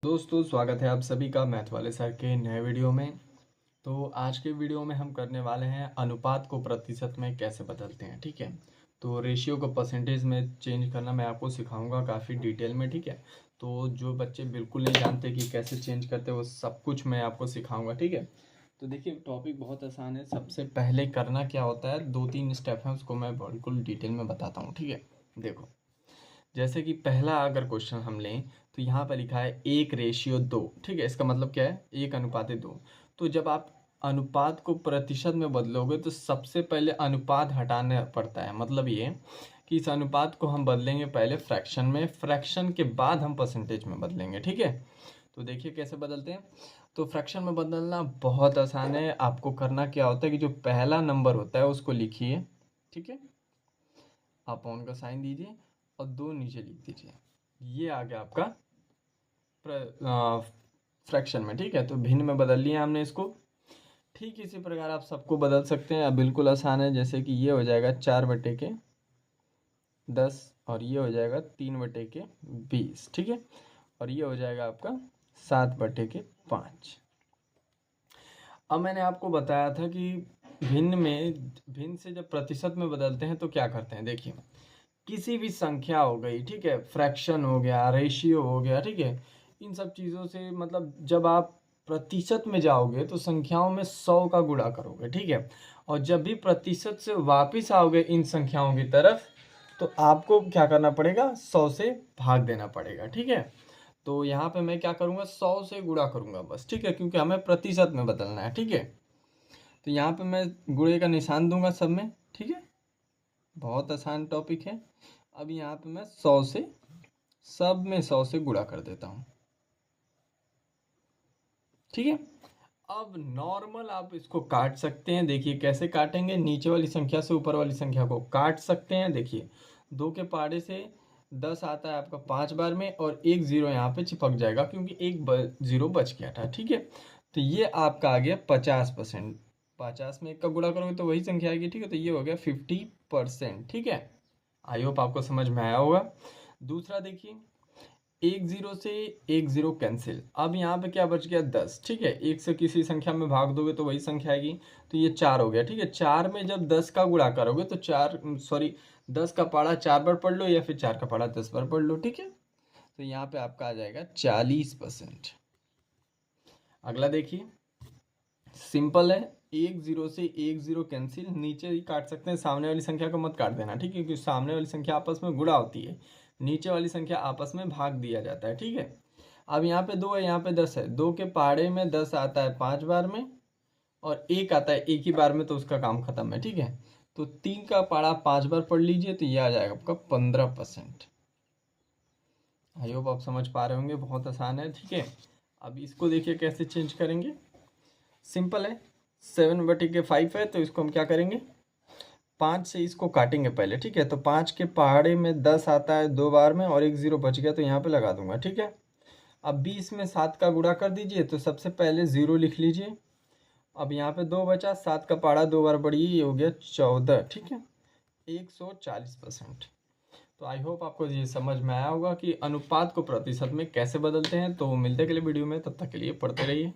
दोस्तों स्वागत है आप सभी का मैथ वाले सर के नए वीडियो में। तो आज के वीडियो में हम करने वाले हैं अनुपात को प्रतिशत में कैसे बदलते हैं। ठीक है, तो रेशियो को परसेंटेज में चेंज करना मैं आपको सिखाऊंगा काफ़ी डिटेल में। ठीक है, तो जो बच्चे बिल्कुल नहीं जानते कि कैसे चेंज करते वो सब कुछ मैं आपको सिखाऊंगा। ठीक है, तो देखिए टॉपिक बहुत आसान है। सबसे पहले करना क्या होता है, 2-3 स्टेप हैं, उसको मैं बिल्कुल डिटेल में बताता हूँ। ठीक है, देखो जैसे कि पहला अगर क्वेश्चन हम लें तो यहाँ पर लिखा है 1:2। ठीक है, इसका मतलब क्या है, 1:2। तो जब आप अनुपात को प्रतिशत में बदलोगे तो सबसे पहले अनुपात हटाना पड़ता है। मतलब ये कि इस अनुपात को हम बदलेंगे पहले फ्रैक्शन में, फ्रैक्शन के बाद हम परसेंटेज में बदलेंगे। ठीक है, तो देखिए कैसे बदलते हैं। तो फ्रैक्शन में बदलना बहुत आसान है। आपको करना क्या होता है कि जो पहला नंबर होता है उसको लिखिए। ठीक है, अपॉन का साइन दीजिए और 2 नीचे लिख दीजिए। ये आ गया आपका फ्रैक्शन में। ठीक है, तो भिन्न में बदल लिया हमने इसको। ठीक इसी प्रकार आप सबको बदल सकते हैं। अब बिल्कुल आसान है, जैसे कि ये हो जाएगा 4/10 और ये हो जाएगा 3/20। ठीक है, और ये हो जाएगा आपका 7/5। अब मैंने आपको बताया था कि भिन्न से जब प्रतिशत में बदलते हैं तो क्या करते हैं। देखिए किसी भी संख्या हो गई, ठीक है, फ्रैक्शन हो गया, रेशियो हो गया, ठीक है, इन सब चीज़ों से मतलब जब आप प्रतिशत में जाओगे तो संख्याओं में 100 का गुणा करोगे। ठीक है, और जब भी प्रतिशत से वापस आओगे इन संख्याओं की तरफ तो आपको क्या करना पड़ेगा, 100 से भाग देना पड़ेगा। ठीक है, तो यहाँ पे मैं क्या करूँगा, 100 से गुणा करूँगा बस। ठीक है, क्योंकि हमें प्रतिशत में बदलना है। ठीक है, तो यहाँ पे मैं गुणे का निशान दूंगा सब में। ठीक है, बहुत आसान टॉपिक है। अब यहाँ पे मैं 100 से सब में 100 से गुणा कर देता हूँ। ठीक है, अब नॉर्मल आप इसको काट सकते हैं। देखिए कैसे काटेंगे, नीचे वाली संख्या से ऊपर वाली संख्या को काट सकते हैं। देखिए 2 के पहाड़े से 10 आता है आपका 5 बार में और एक जीरो यहाँ पे चिपक जाएगा क्योंकि एक जीरो बच गया था। ठीक है, तो ये आपका आ गया 50%। 50 में 1 का गुणा करोगे तो वही संख्या आएगी। ठीक है, तो ये हो गया 50%। ठीक है, आई होप आपको समझ में आया होगा। दूसरा देखिए, एक जीरो से एक जीरो कैंसिल। अब यहाँ पे क्या बच गया, 10। ठीक है, एक से किसी संख्या में भाग दोगे तो वही संख्या आएगी, तो ये 4 हो गया। ठीक है, 4 में जब 10 का गुणा करोगे तो 10 का पारा 4 बार पढ़ लो या फिर 4 का पारा 10 बार पढ़ लो। ठीक है, तो यहाँ पे आपका आ जाएगा 40%। अगला देखिए, सिंपल है, एक जीरो से एक जीरो कैंसिल, नीचे ही काट सकते हैं, सामने वाली संख्या को मत काट देना। ठीक है, क्योंकि सामने वाली संख्या आपस में गुणा होती है, नीचे वाली संख्या आपस में भाग दिया जाता है। ठीक है, अब यहाँ पे 2 है, यहाँ पे 10 है। 2 के पहाड़े में 10 आता है 5 बार में और 1 आता है एक ही बार में, तो उसका काम खत्म है। ठीक है, तो 3 का पहाड़ा 5 बार पढ़ लीजिए तो ये आ जाएगा आपका 15%। आई होप आप समझ पा रहे होंगे, बहुत आसान है। ठीक है, अब इसको देखिए कैसे चेंज करेंगे। सिंपल है, 7/5 है तो इसको हम क्या करेंगे, 5 से इसको काटेंगे पहले। ठीक है, तो 5 के पहाड़े में 10 आता है 2 बार में और एक जीरो बच गया तो यहाँ पे लगा दूंगा। ठीक है, अब 20 में 7 का गुणा कर दीजिए तो सबसे पहले 0 लिख लीजिए। अब यहाँ पे 2 बचा, 7 का पहाड़ा 2 बार बढ़िए, ये हो गया 14। ठीक है, 140%। तो आई होप आपको ये समझ में आया होगा कि अनुपात को प्रतिशत में कैसे बदलते हैं। तो मिलते के लिए वीडियो में, तब तक के लिए पढ़ते रहिए।